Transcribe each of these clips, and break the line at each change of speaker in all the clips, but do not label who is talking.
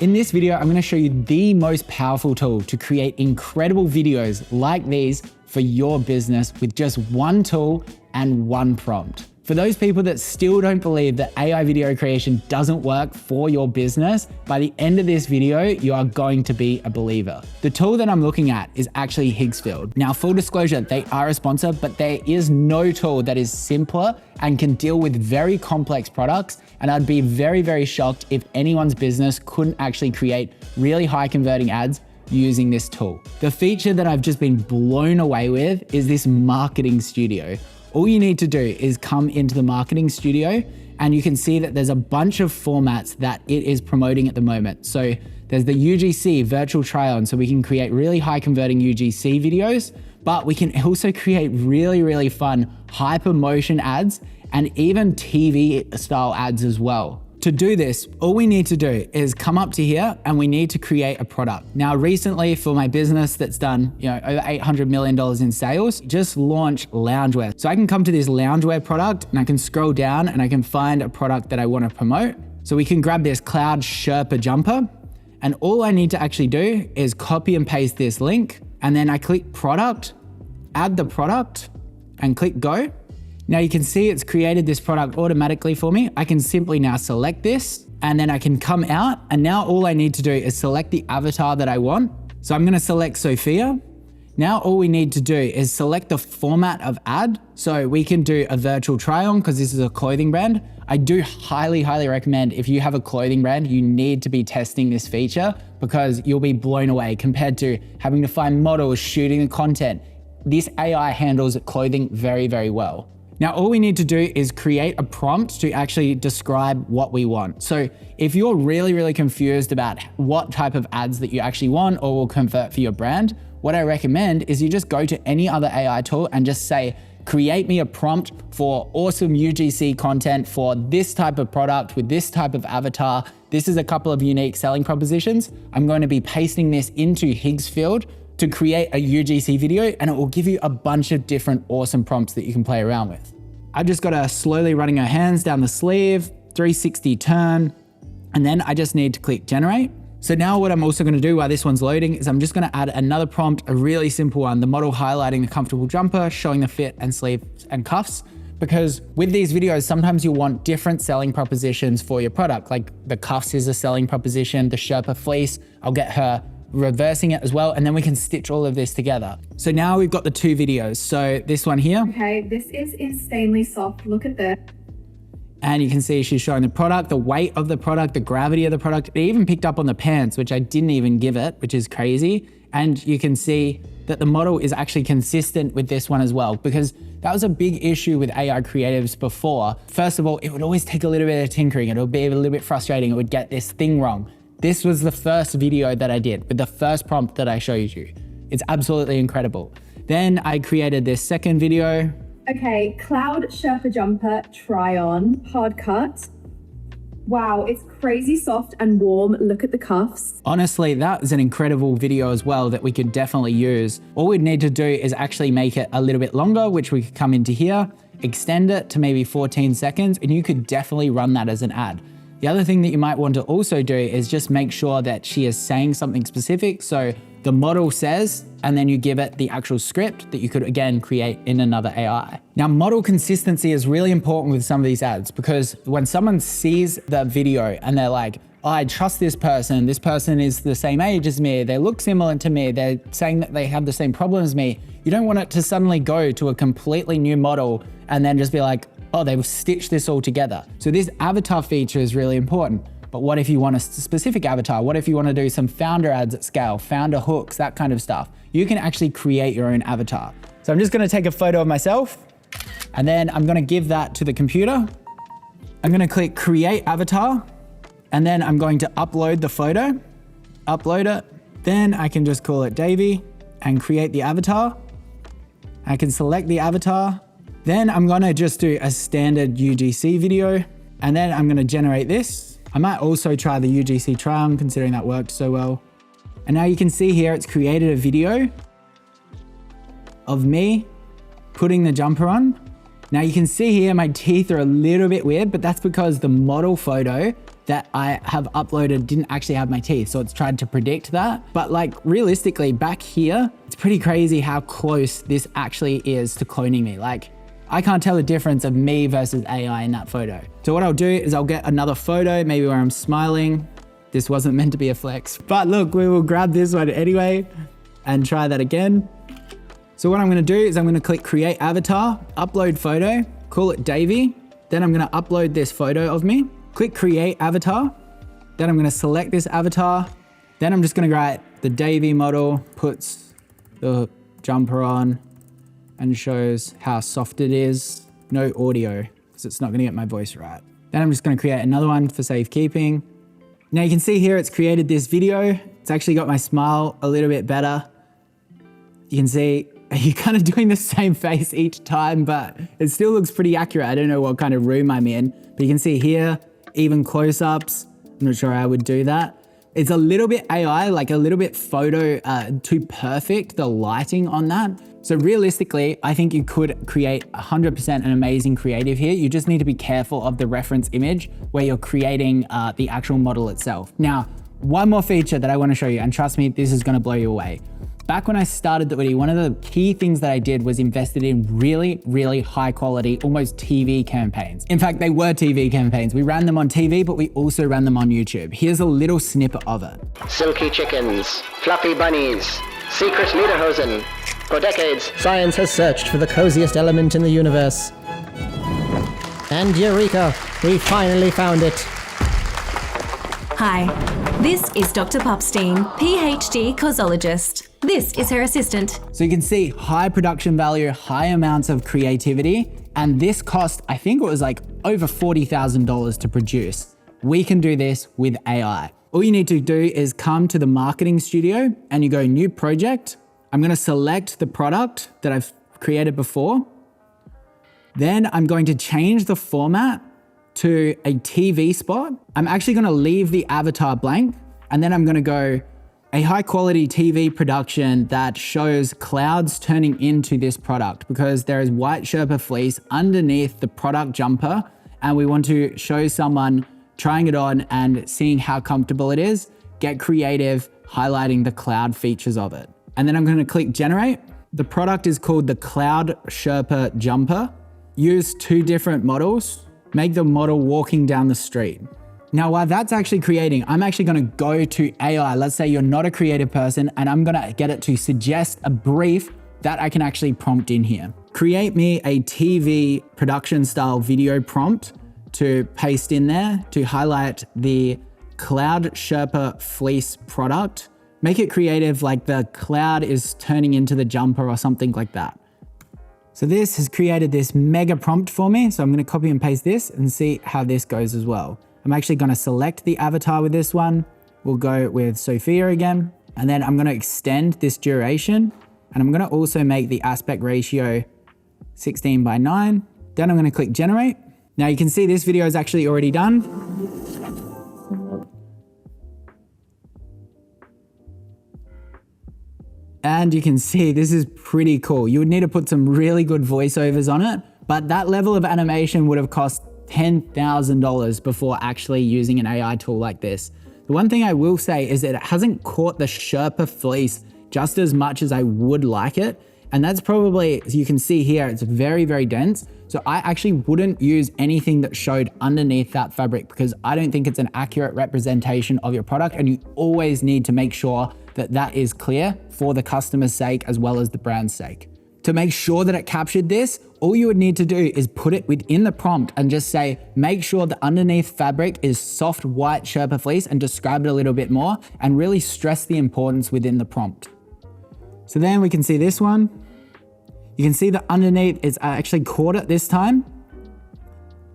In this video, I'm gonna show you the most powerful tool to create incredible videos like these for your business with just one tool and one prompt. For those people that still don't believe that AI video creation doesn't work for your business, by the end of this video, you are going to be a believer. The tool that I'm looking at is actually Higgsfield. Now, full disclosure, they are a sponsor, but there is no tool that is simpler and can deal with very complex products. And I'd be very, very shocked if anyone's business couldn't actually create really high converting ads using this tool. The feature that I've just been blown away with is this marketing studio. All you need to do is come into the marketing studio and you can see that there's a bunch of formats that it is promoting at the moment. So there's the UGC virtual try on, so we can create really high converting UGC videos, but we can also create really, really fun hyper motion ads and even TV style ads as well. To do this, all we need to do is come up to here and we need to create a product. Now, recently for my business that's done, over $800 million in sales, just launched loungewear. So I can come to this loungewear product and I can scroll down and I can find a product that I want to promote. So we can grab this Cloud Sherpa jumper, and all I need to actually do is copy and paste this link. And then I click product, add the product and click go. Now you can see it's created this product automatically for me. I can simply now select this and then I can come out, and now all I need to do is select the avatar that I want. So I'm gonna select Sophia. Now all we need to do is select the format of ad. So we can do a virtual try on because this is a clothing brand. I do highly, highly recommend if you have a clothing brand, you need to be testing this feature because you'll be blown away compared to having to find models, shooting the content. This AI handles clothing very, very well. Now, all we need to do is create a prompt to actually describe what we want. So if you're really, really confused about what type of ads that you actually want or will convert for your brand, what I recommend is you just go to any other AI tool and just say, create me a prompt for awesome UGC content for this type of product with this type of avatar. This is a couple of unique selling propositions. I'm going to be pasting this into Higgsfield to create a UGC video, and it will give you a bunch of different awesome prompts that you can play around with. I just got her slowly running her hands down the sleeve, 360 turn, and then I just need to click generate. So now what I'm also gonna do while this one's loading is I'm just gonna add another prompt, a really simple one, the model highlighting the comfortable jumper, showing the fit and sleeves and cuffs, because with these videos, sometimes you'll want different selling propositions for your product. Like the cuffs is a selling proposition, the Sherpa fleece, I'll get her reversing it as well, and then we can stitch all of this together. So now we've got the two videos. So this one here.
Okay, this is insanely soft. Look at this.
And you can see she's showing the product, the weight of the product, the gravity of the product. It even picked up on the pants, which I didn't even give it, which is crazy. And you can see that the model is actually consistent with this one as well, because that was a big issue with AI creatives before. First of all, it would always take a little bit of tinkering. It would be a little bit frustrating. It would get this thing wrong. This was the first video that I did with the first prompt that I showed you. It's absolutely incredible. Then I created this second video.
Okay, Cloud Sherpa jumper, try on, hard cut. Wow, it's crazy soft and warm. Look at the cuffs.
Honestly, that is an incredible video as well that we could definitely use. All we'd need to do is actually make it a little bit longer, which we could come into here, extend it to maybe 14 seconds, and you could definitely run that as an ad. The other thing that you might want to also do is just make sure that she is saying something specific. So the model says, and then you give it the actual script that you could again create in another AI. Now, model consistency is really important with some of these ads, because when someone sees the video and they're like, oh, I trust this person is the same age as me, they look similar to me, they're saying that they have the same problem as me, you don't want it to suddenly go to a completely new model and then just be like, oh, they've stitched this all together. So this avatar feature is really important. But what if you want a specific avatar? What if you want to do some founder ads at scale, founder hooks, that kind of stuff? You can actually create your own avatar. So I'm just going to take a photo of myself, and then I'm going to give that to the computer. I'm going to click create avatar, and then I'm going to upload the photo, upload it. Then I can just call it Davey and create the avatar. I can select the avatar. Then I'm gonna just do a standard UGC video, and then I'm gonna generate this. I might also try the UGC try-on, considering that worked so well. And now you can see here, it's created a video of me putting the jumper on. Now you can see here, my teeth are a little bit weird, but that's because the model photo that I have uploaded didn't actually have my teeth. So it's tried to predict that. But like realistically back here, it's pretty crazy how close this actually is to cloning me. Like I can't tell the difference of me versus AI in that photo. So what I'll do is I'll get another photo, maybe where I'm smiling. This wasn't meant to be a flex, but look, we will grab this one anyway and try that again. So what I'm gonna do is I'm gonna click create avatar, upload photo, call it Davey. Then I'm gonna upload this photo of me. Click create avatar. Then I'm gonna select this avatar. Then I'm just gonna write the Davey model puts the jumper on and shows how soft it is. No audio, because it's not gonna get my voice right. Then I'm just gonna create another one for safekeeping. Now you can see here it's created this video. It's actually got my smile a little bit better. You can see you're kind of doing the same face each time, but it still looks pretty accurate. I don't know what kind of room I'm in, but you can see here, even close-ups. I'm not sure I would do that. It's a little bit AI, like a little bit photo too perfect, the lighting on that. So realistically, I think you could create 100% an amazing creative here. You just need to be careful of the reference image where you're creating the actual model itself. Now, one more feature that I want to show you, and trust me, this is going to blow you away. Back when I started the Oodie, one of the key things that I did was invested in really, really high quality, almost TV campaigns. In fact, they were TV campaigns. We ran them on TV, but we also ran them on YouTube. Here's a little snippet of it.
Silky chickens, fluffy bunnies, secret lederhosen. For decades, science has searched for the coziest element in the universe. And eureka, we finally found it.
Hi, this is Dr. Pupstein, PhD causologist. This is her assistant.
So you can see high production value, high amounts of creativity, and this cost, I think it was like over $40,000 to produce. We can do this with AI. All you need to do is come to the marketing studio and you go new project. I'm gonna select the product that I've created before. Then I'm going to change the format to a TV spot. I'm actually gonna leave the avatar blank, and then I'm gonna go a high quality TV production that shows clouds turning into this product, because there is white Sherpa fleece underneath the product jumper, and we want to show someone trying it on and seeing how comfortable it is, get creative, highlighting the cloud features of it. And then I'm gonna click generate. The product is called the Cloud Sherpa Jumper. Use 2 different models. Make the model walking down the street. Now, while that's actually creating, I'm actually gonna go to AI. Let's say you're not a creative person, and I'm gonna get it to suggest a brief that I can actually prompt in here. Create me a TV production style video prompt to paste in there to highlight the Cloud Sherpa fleece product. Make it creative, like the cloud is turning into the jumper or something like that. So this has created this mega prompt for me. So I'm gonna copy and paste this and see how this goes as well. I'm actually gonna select the avatar with this one. We'll go with Sophia again. And then I'm gonna extend this duration. And I'm gonna also make the aspect ratio 16:9. Then I'm gonna click generate. Now you can see this video is actually already done. And you can see this is pretty cool. You would need to put some really good voiceovers on it, but that level of animation would have cost $10,000 before actually using an AI tool like this. The one thing I will say is that it hasn't caught the Sherpa fleece just as much as I would like it. And that's probably, as you can see here, it's very, very dense. So I actually wouldn't use anything that showed underneath that fabric, because I don't think it's an accurate representation of your product. And you always need to make sure that that is clear for the customer's sake as well as the brand's sake. To make sure that it captured this, all you would need to do is put it within the prompt and just say, make sure the underneath fabric is soft white Sherpa fleece, and describe it a little bit more and really stress the importance within the prompt. So then we can see this one. You can see that underneath it's actually caught it this time,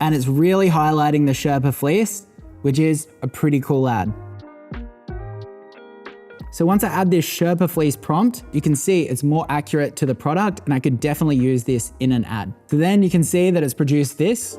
and it's really highlighting the Sherpa fleece, which is a pretty cool ad. So once I add this Sherpa fleece prompt, you can see it's more accurate to the product, and I could definitely use this in an ad. So then you can see that it's produced this.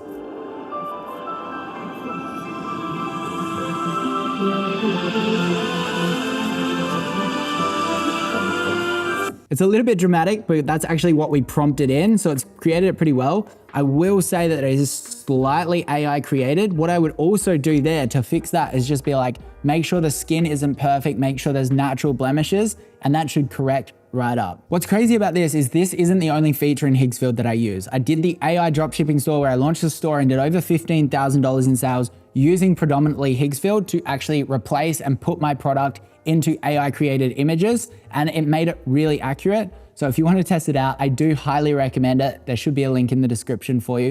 It's a little bit dramatic, but that's actually what we prompted in. So it's created it pretty well. I will say that it is slightly AI created. What I would also do there to fix that is just be like, make sure the skin isn't perfect, make sure there's natural blemishes, and that should correct right up. What's crazy about this isn't the only feature in Higgsfield that I use. I did the AI dropshipping store where I launched the store and did over $15,000 in sales using predominantly Higgsfield to actually replace and put my product into AI created images, and it made it really accurate. So if you want to test it out, I do highly recommend it. There should be a link in the description for you.